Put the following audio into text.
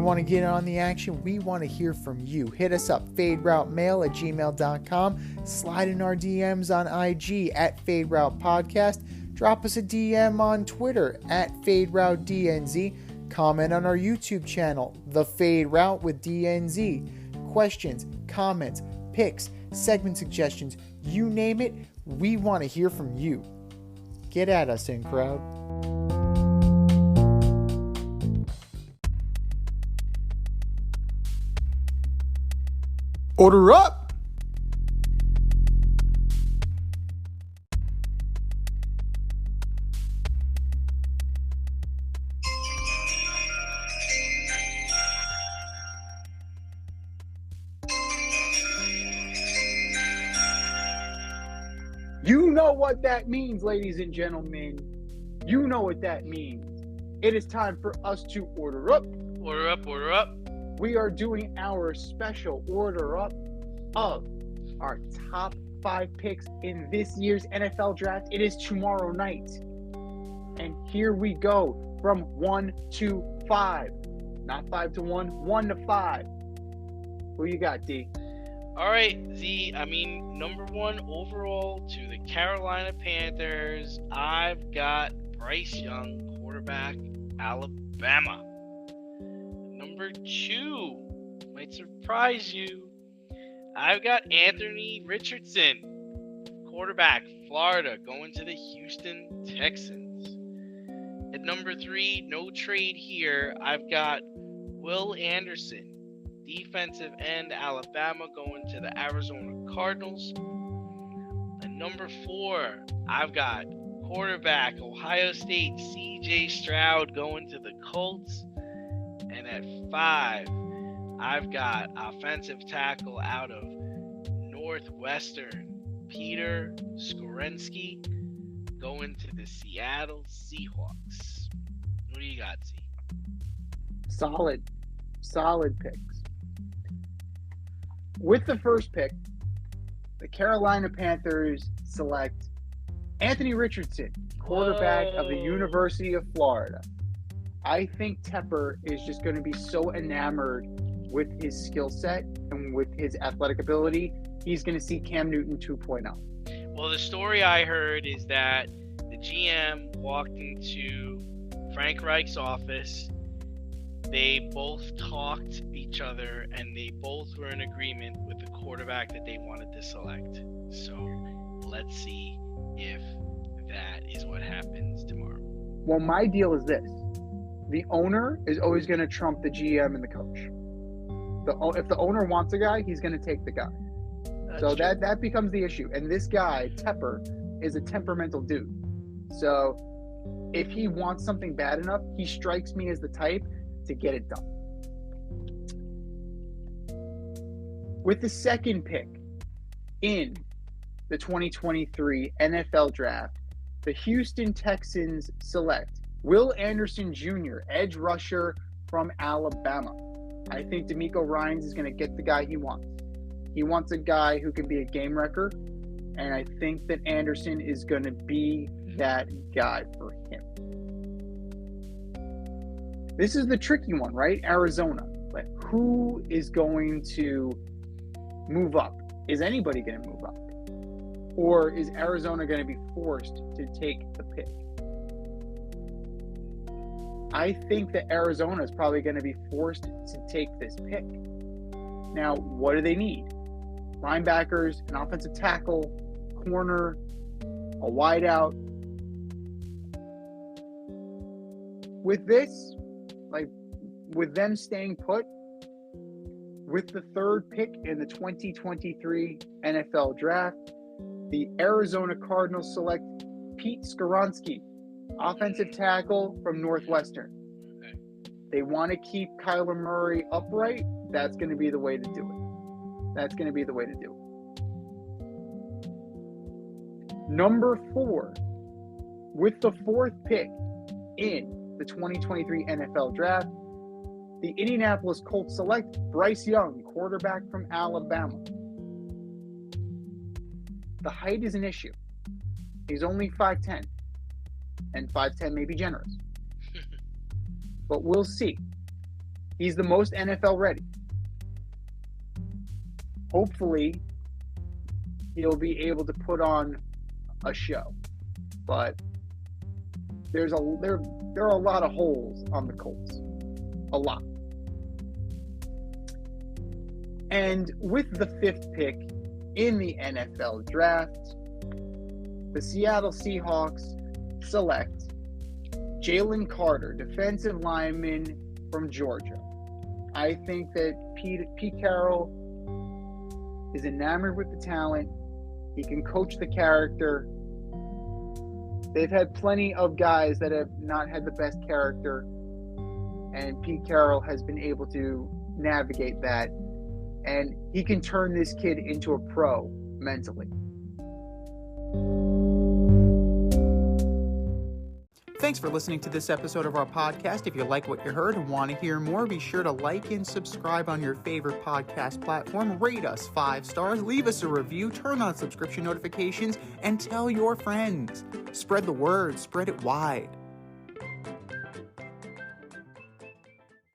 want to get on the action? We want to hear from you. Hit us up, faderoutemail@gmail.com. Slide in our DMs on IG at FadeRoutePodcast. Drop us a DM on Twitter at FadeRouteDNZ. Comment on our YouTube channel, The Fade Route with DNZ. Questions, comments, picks, segment suggestions, you name it, we want to hear from you. Get at us, in crowd. Order up! You know what that means, ladies and gentlemen. You know what that means. It is time for us to order up. Order up, order up. We are doing our special order up of our top 5 picks in this year's NFL draft. It is tomorrow night. And here we go from 1 to 5. Not 5 to 1, 1 to 5. Who you got, D? All right, Z. Number 1 overall to the Carolina Panthers. I've got Bryce Young, quarterback, Alabama. Number 2, might surprise you. I've got Anthony Richardson, quarterback, Florida, going to the Houston Texans. At number 3, no trade here. I've got Will Anderson, defensive end, Alabama, going to the Arizona Cardinals. At number 4, I've got quarterback, Ohio State, C.J. Stroud, going to the Colts. And at 5, I've got offensive tackle out of Northwestern, Peter Skoronski, going to the Seattle Seahawks. What do you got, Z? Solid picks. With the first pick, the Carolina Panthers select Anthony Richardson, quarterback of the University of Florida. I think Tepper is just going to be so enamored with his skill set and with his athletic ability, he's going to see Cam Newton 2.0. Well, the story I heard is that the GM walked into Frank Reich's office. They both talked to each other, and they both were in agreement with the quarterback that they wanted to select. So let's see if that is what happens tomorrow. Well, my deal is this. The owner is always going to trump the GM and the coach. If the owner wants a guy, he's going to take the guy. So that becomes the issue. And this guy, Tepper, is a temperamental dude. So if he wants something bad enough, he strikes me as the type to get it done. With the second pick in the 2023 NFL Draft, the Houston Texans select Will Anderson Jr., edge rusher from Alabama. I think DeMeco Ryans is going to get the guy he wants. He wants a guy who can be a game wrecker, and I think that Anderson is going to be that guy for him. This is the tricky one, right? Arizona. Like, who is going to move up? Is anybody going to move up? Or is Arizona going to be forced to take the pick? I think that Arizona is probably going to be forced to take this pick. Now, what do they need? Linebackers, an offensive tackle, corner, a wideout. With this, with them staying put, with the third pick in the 2023 NFL Draft, the Arizona Cardinals select Pete Skoronski, offensive tackle from Northwestern. Okay. They want to keep Kyler Murray upright. That's going to be the way to do it. That's going to be the way to do it. Number 4, with the fourth pick in the 2023 NFL Draft, the Indianapolis Colts select Bryce Young, quarterback from Alabama. The height is an issue. He's only 5'10", and 5'10" may be generous. But we'll see. He's the most NFL ready. Hopefully, he'll be able to put on a show. But there are a lot of holes on the Colts. A lot. And with the 5th pick in the NFL draft, the Seattle Seahawks select Jalen Carter, defensive lineman from Georgia. I think that Pete Carroll is enamored with the talent. He can coach the character. They've had plenty of guys that have not had the best character, and Pete Carroll has been able to navigate that, and he can turn this kid into a pro mentally. Thanks for listening to this episode of our podcast. If you like what you heard and want to hear more, be sure to like and subscribe on your favorite podcast platform. Rate us 5 stars, leave us a review, turn on subscription notifications, and tell your friends. Spread the word, spread it wide.